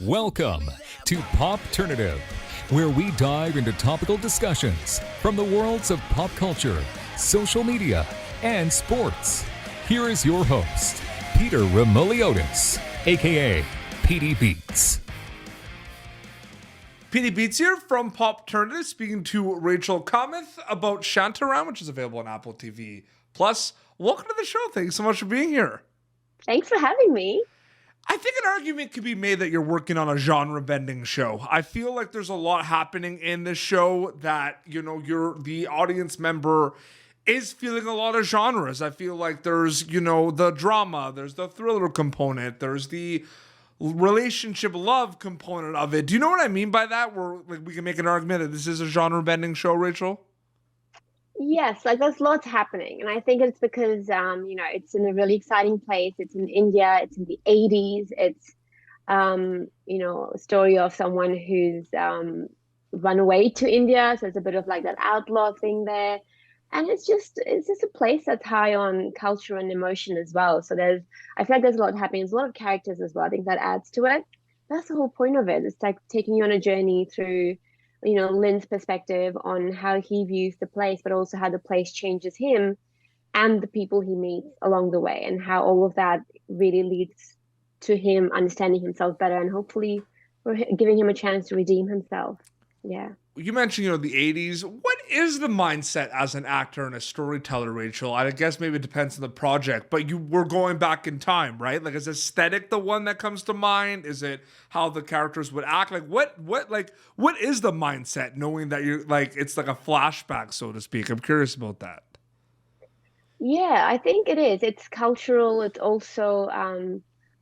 Welcome to Popternative, where we dive into topical discussions from the worlds of pop culture, social media, and sports. Here is your host, Peter Remoliotis, aka PD Beats. PD Beats here from Popternative, speaking to Rachel Kamath about Shantaram, which is available on AppleTV. Plus, welcome to the show. Thanks so much for being here. Thanks for having me. I think an argument could be made that you're working on a genre-bending show. I feel like there's a lot happening in this show that, the audience member is feeling a lot of genres. I feel like there's, the drama, there's the thriller component, there's the relationship love component of it. Do you know what I mean by that? Where we can make an argument that this is a genre-bending show, Rachel? Yes, there's lots happening. And I think it's because, it's in a really exciting place. It's in India. It's in the 80s. It's, a story of someone who's run away to India. So it's a bit of like that outlaw thing there. And it's just a place that's high on culture and emotion as well. So I feel like there's a lot happening. There's a lot of characters as well. I think that adds to it. That's the whole point of it. It's like taking you on a journey through Lynn's perspective on how he views the place, but also how the place changes him and the people he meets along the way, and how all of that really leads to him understanding himself better and hopefully giving him a chance to redeem himself. Yeah. You mentioned, the 80s. What is the mindset as an actor and a storyteller, Rachel? I guess maybe it depends on the project, but you were going back in time, right? Like, is aesthetic the one that comes to mind? Is it how the characters would act? Like, what is the mindset knowing that you're it's like a flashback, so to speak? I'm curious about that. Yeah, I think it is. It's cultural. It's also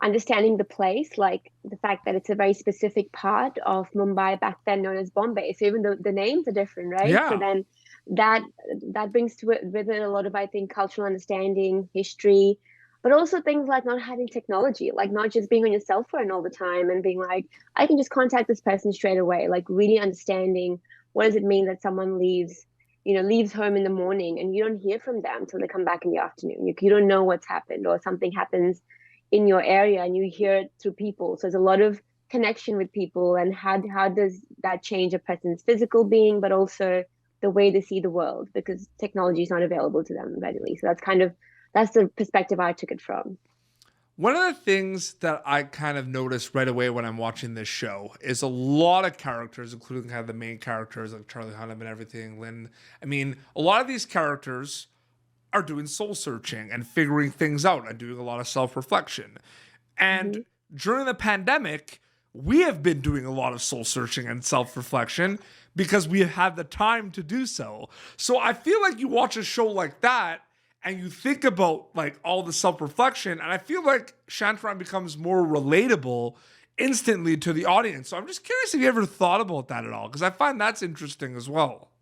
understanding the place, like the fact that it's a very specific part of Mumbai back then known as Bombay. So even though the names are different, right? Yeah. So then that brings with it a lot of, I think, cultural understanding, history, but also things like not having technology, like not just being on your cell phone all the time and being like, I can just contact this person straight away, like really understanding what does it mean that someone leaves home in the morning and you don't hear from them until they come back in the afternoon. You don't know what's happened, or something happens in your area and you hear it through people. So there's a lot of connection with people, and how does that change a person's physical being, but also the way they see the world, because technology is not available to them readily. So that's the perspective I took it from. One of the things that I kind of noticed right away when I'm watching this show is a lot of characters, including kind of the main characters like Charlie Hunnam and everything, Lynn. I mean, a lot of these characters are doing soul searching and figuring things out and doing a lot of self-reflection. And during the pandemic, we have been doing a lot of soul searching and self-reflection because we have had the time to do so. So I feel like you watch a show like that and you think about like all the self-reflection, and I feel like Shantaram becomes more relatable instantly to the audience. So I'm just curious if you ever thought about that at all, because I find that's interesting as well.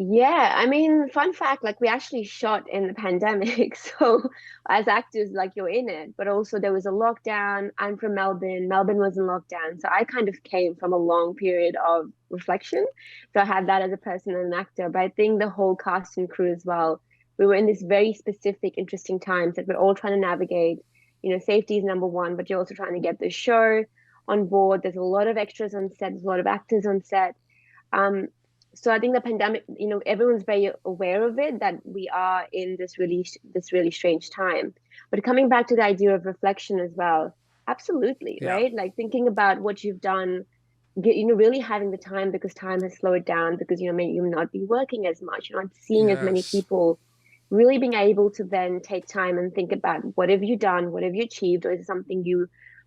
Yeah, I mean, fun fact, like we actually shot in the pandemic. So as actors, like you're in it, but also there was a lockdown. I'm from Melbourne. Melbourne was in lockdown. So I kind of came from a long period of reflection. So I had that as a person and an actor. But I think the whole cast and crew as well, we were in this very specific, interesting times that we're all trying to navigate. Safety is number one, but you're also trying to get the show on board. There's a lot of extras on set. There's a lot of actors on set. So I think the pandemic, everyone's very aware of it, that we are in this really strange time. But coming back to the idea of reflection as well, absolutely, Yeah. right? Like thinking about what you've done, really having the time, because time has slowed down, because, maybe you'll not be working as much, you're not seeing as many people, really being able to then take time and think about what have you done, what have you achieved, or is it something you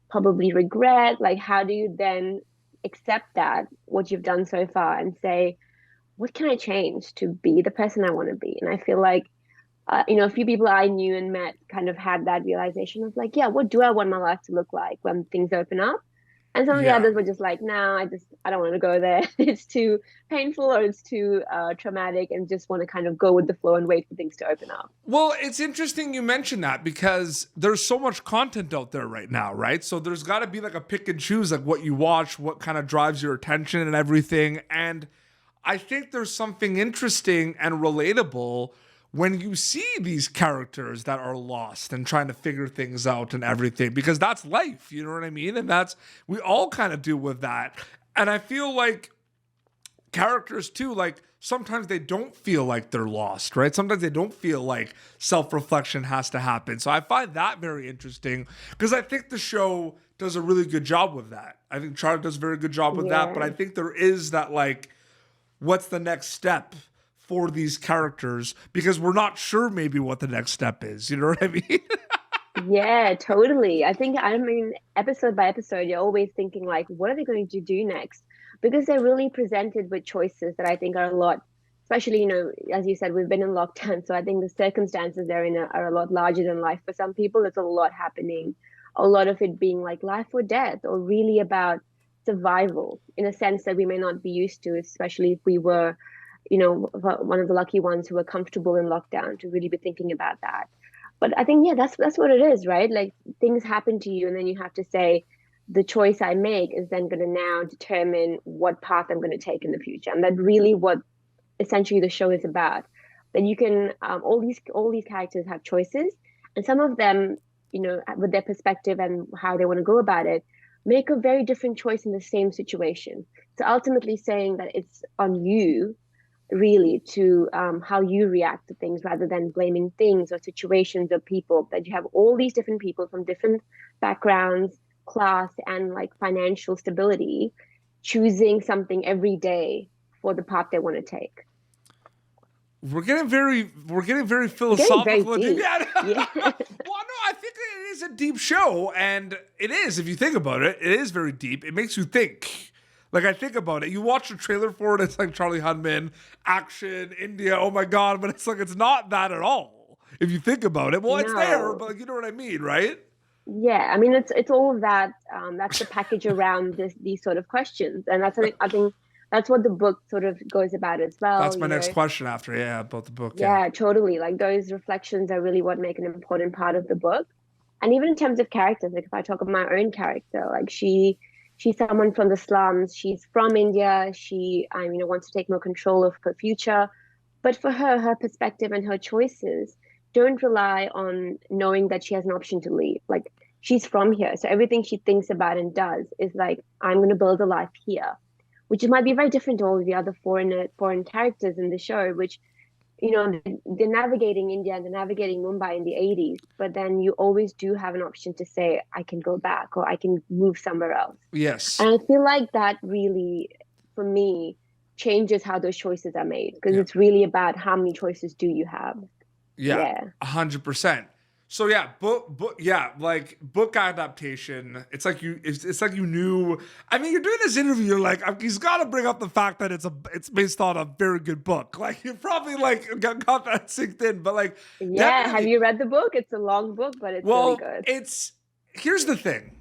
probably regret? Like, how do you then accept that, what you've done so far, and say, what can I change to be the person I want to be? And I feel like, a few people I knew and met kind of had that realization of like, yeah, what do I want my life to look like when things open up? And some of the others were just like, no, I don't want to go there. It's too painful, or it's too traumatic, and just want to kind of go with the flow and wait for things to open up. Well, it's interesting you mentioned that, because there's so much content out there right now, right? So there's got to be like a pick and choose, like what you watch, what kind of drives your attention and everything. And I think there's something interesting and relatable when you see these characters that are lost and trying to figure things out and everything, because that's life, you know what I mean? And we all kind of deal with that. And I feel like characters too, like sometimes they don't feel like they're lost, right? Sometimes they don't feel like self-reflection has to happen. So I find that very interesting because I think the show does a really good job with that. I think Charlie does a very good job with that, but I think there is that like, what's the next step for these characters? Because we're not sure maybe what the next step is. You know what I mean? Yeah, totally. I mean, episode by episode, you're always thinking like, what are they going to do next? Because they're really presented with choices that I think are a lot, especially, you know, as you said, we've been in lockdown. So I think the circumstances they're in are a lot larger than life. For some people, there's a lot happening, a lot of it being like life or death, or really about survival in a sense that we may not be used to, especially if we were, you know, one of the lucky ones who were comfortable in lockdown to really be thinking about that. But I think, yeah, that's what it is, right? Like things happen to you, and then you have to say, the choice I make is then going to now determine what path I'm going to take in the future, and that's really what essentially the show is about. That you can all these characters have choices, and some of them, you know, with their perspective and how they want to go about it, make a very different choice in the same situation. So ultimately, saying that it's on you really to how you react to things rather than blaming things or situations or people, that you have all these different people from different backgrounds, class, and like financial stability choosing something every day for the path they want to take. We're getting very Getting philosophical. very deep. Yeah. Yeah. Well, no, I think it is a deep show, and it is, if you think about it, it is very deep. It makes you think. Like, I think about it. You watch the trailer for it, it's like Charlie Hunman, action, India, oh my God, but it's like, it's not that at all. If you think about it. Well, it's there, but like, you know what I mean, right? Yeah, I mean it's all of that. That's the package around these sort of questions, and I think that's what the book sort of goes about as well. That's my You next know, question after, about the book, yeah. yeah, totally. Like those reflections are really what make an important part of the book. And even in terms of characters, like if I talk of my own character, like she's someone from the slums. She's from India. She you know, wants to take more control of her future. But for her, her perspective and her choices don't rely on knowing that she has an option to leave. Like she's from here. So everything she thinks about and does is like, I'm going to build a life here, which might be very different to all of the other foreign characters in the show, which, you know, they're navigating India and they're navigating Mumbai in the 80s, but then you always do have an option to say, I can go back or I can move somewhere else. Yes. And I feel like that really, for me, changes how those choices are made, because it's really about how many choices do you have. Yeah, 100%. So yeah, like book adaptation. It's like it's like you knew. I mean, you're doing this interview. You're like, he's got to bring up the fact that it's based on a very good book. Like you probably like got that synced in. But like, yeah, have you read the book? It's a long book, but it's really good. Here's the thing.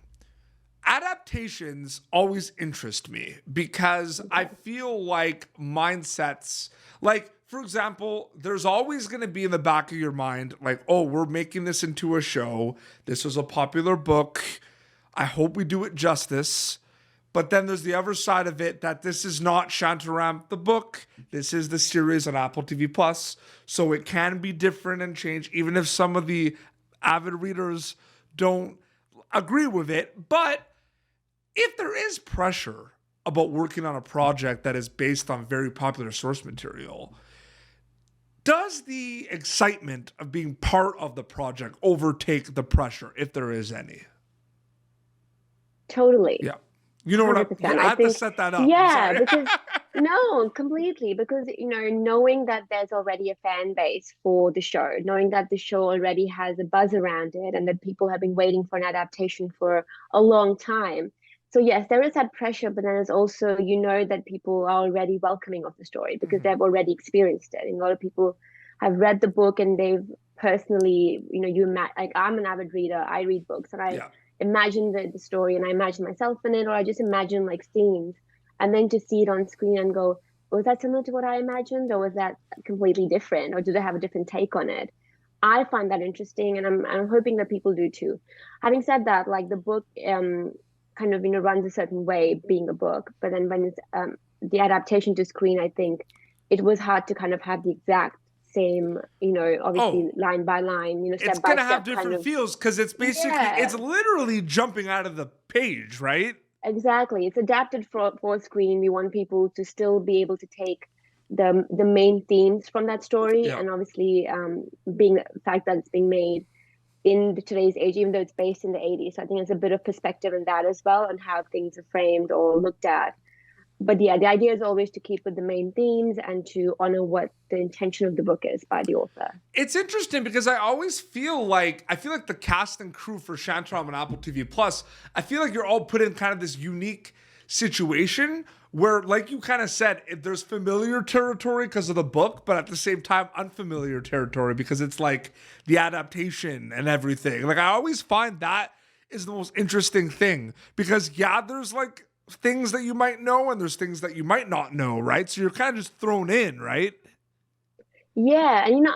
Adaptations always interest me because I feel like mindsets, like, for example, there's always going to be in the back of your mind, like, oh, we're making this into a show. This was a popular book. I hope we do it justice. But then there's the other side of it that this is not Shantaram, the book. This is the series on Apple TV Plus. So it can be different and change, even if some of the avid readers don't agree with it. But if there is pressure about working on a project that is based on very popular source material, does the excitement of being part of the project overtake the pressure, if there is any? Totally. Yeah. You know 100%. I have to set that up. Yeah, because no, completely. Because, you know, knowing that there's already a fan base for the show, knowing that the show already has a buzz around it and that people have been waiting for an adaptation for a long time. So yes, there is that pressure, but then there's also, you know, that people are already welcoming of the story because they've already experienced it. And a lot of people have read the book and they've personally, you know, like I'm an avid reader, I read books and I imagine the story and I imagine myself in it, or I just imagine like scenes, and then to see it on screen and go, was that similar to what I imagined, or was that completely different, or do they have a different take on it? I find that interesting, and I'm hoping that people do too. Having said that, like the book kind of, you know, runs a certain way being a book, but then when it's the adaptation to screen, I think it was hard to kind of have the exact same, obviously line by line, it's step by gonna have step different feels because it's basically it's literally jumping out of the page, right? Exactly. It's adapted for screen. We want people to still be able to take the main themes from that story, Yeah. and obviously, being the fact that it's being made in today's age, even though it's based in the 80s. So I think there's a bit of perspective in that as well, and how things are framed or looked at. But yeah, the idea is always to keep with the main themes and to honor what the intention of the book is by the author. It's interesting because I feel like the cast and crew for Shantaram and Apple TV Plus, I feel like you're all put in kind of this unique situation where, like you kind of said, there's familiar territory because of the book, but at the same time, unfamiliar territory because it's like the adaptation and everything. Like, I always find that is the most interesting thing because, there's like things that you might know and there's things that you might not know, right? So you're kind of just thrown in, right? Yeah, and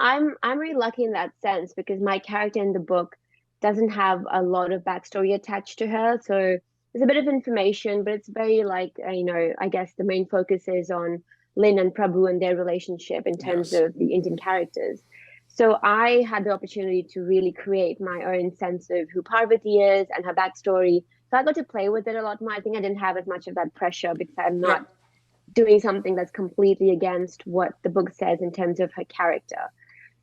I'm really lucky in that sense because my character in the book doesn't have a lot of backstory attached to her. So there's a bit of information, but it's very like, I guess the main focus is on Lynn and Prabhu and their relationship in terms of the Indian characters. So I had the opportunity to really create my own sense of who Parvati is and her backstory. So I got to play with it a lot more. I think I didn't have as much of that pressure because I'm not doing something that's completely against what the book says in terms of her character.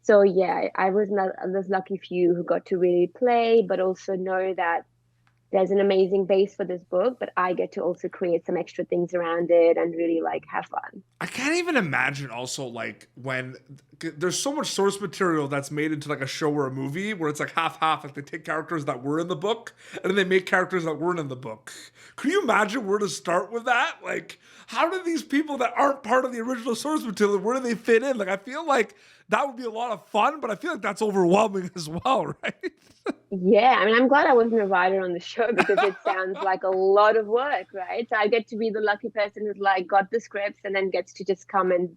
So yeah, I was this lucky few who got to really play, but also know that there's an amazing base for this book, but I get to also create some extra things around it and really like have fun. I can't even imagine also like when there's so much source material that's made into like a show or a movie where it's like half, like they take characters that were in the book and then they make characters that weren't in the book. Could you imagine where to start with that? Like, how do these people that aren't part of the original source material, where do they fit in? Like, I feel like that would be a lot of fun, but I feel like that's overwhelming as well, right? Yeah, I mean, I'm glad I wasn't a writer on the show because it sounds like a lot of work, right? So I get to be the lucky person who's like got the scripts and then gets to just come and,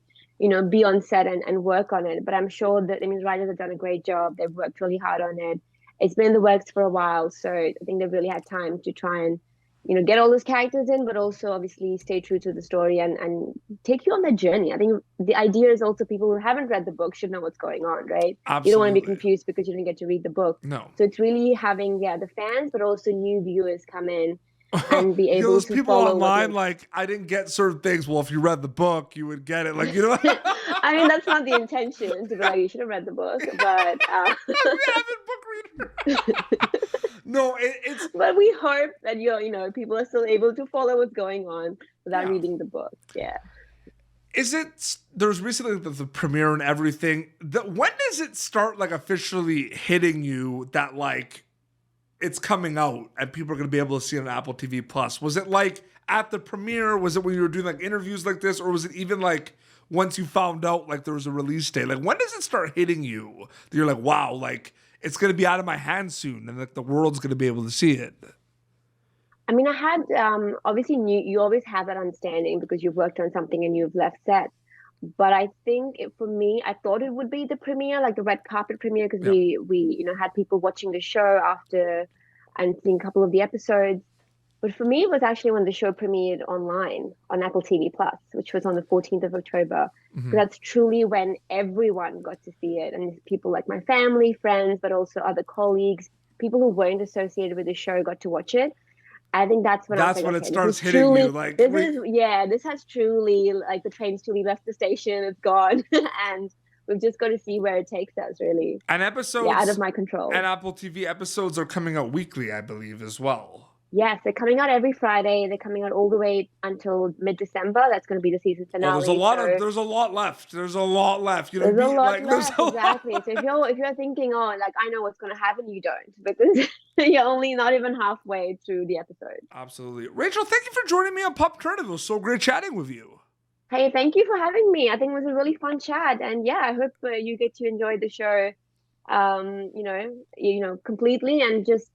be on set and work on it. But I'm sure that, writers have done a great job. They've worked really hard on it. It's been in the works for a while. So I think they've really had time to try and, get all those characters in, but also obviously stay true to the story and take you on that journey. I think the idea is also people who haven't read the book should know what's going on, right? Absolutely. You don't want to be confused because you didn't get to read the book. No. So it's really having, the fans, but also new viewers come in and be able those to people follow online like, I didn't get certain things. Well, if you read the book, you would get it. Like, I mean, that's not the intention to be like, you should have read the book, but no, it's. But we hope that people are still able to follow what's going on without reading the book. Yeah. There's recently the premiere and everything. When does it start like officially hitting you that like it's coming out and people are going to be able to see it on Apple TV Plus? Was it like at the premiere? Was it when you were doing like interviews like this? Or was it even like once you found out like there was a release date? Like when does it start hitting you that you're like, wow, like it's going to be out of my hands soon and like the world's going to be able to see it? I mean, I had obviously you always have that understanding because you've worked on something and you've left set. But I think for me, I thought it would be the premiere, like the red carpet premiere, because we had people watching the show after and seeing a couple of the episodes. But for me, it was actually when the show premiered online on Apple TV Plus, which was on the 14th of October. Mm-hmm. So that's truly when everyone got to see it, and people like my family, friends, but also other colleagues, people who weren't associated with the show got to watch it. I think that's when it starts hitting you. Like this has truly like the train's truly left the station. It's gone, and we've just got to see where it takes us. Really, and episodes out of my control. And Apple TV episodes are coming out weekly, I believe, as well. Yes, they're coming out every Friday. They're coming out all the way until mid-December. That's going to be the season finale. There's a lot left. There's a lot left. Exactly. So if you're thinking, like I know what's going to happen, you don't, because you're only not even halfway through the episode. Absolutely, Rachel. Thank you for joining me on Popternative. It was so great chatting with you. Hey, thank you for having me. I think it was a really fun chat, and I hope you get to enjoy the show, completely, and just.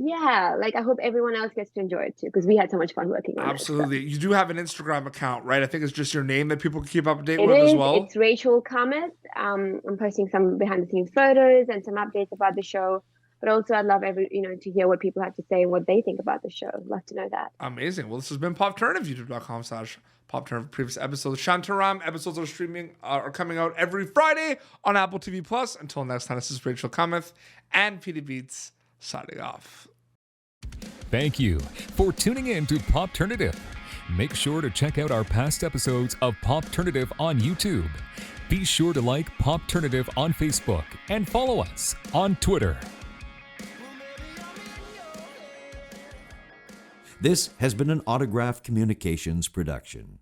Yeah, like I hope everyone else gets to enjoy it too, because we had so much fun working on it. Absolutely. You do have an Instagram account, right? I think it's just your name that people can keep up to date with as well. It's Rachel Kamath. I'm posting some behind the scenes photos and some updates about the show. but also I'd love to hear what people have to say and what they think about the show. I'd love to know that. Amazing. Well, this has been Popternative, youtube.com/Popternative. Previous episodes. Shantaram episodes are coming out every Friday on Apple TV Plus. Until next time, this is Rachel Kamath and Peter Beats signing off. Thank you for tuning in to Popternative. Make sure to check out our past episodes of Popternative on YouTube. Be sure to like Popternative on Facebook and follow us on Twitter. This has been an Autograph Communications production.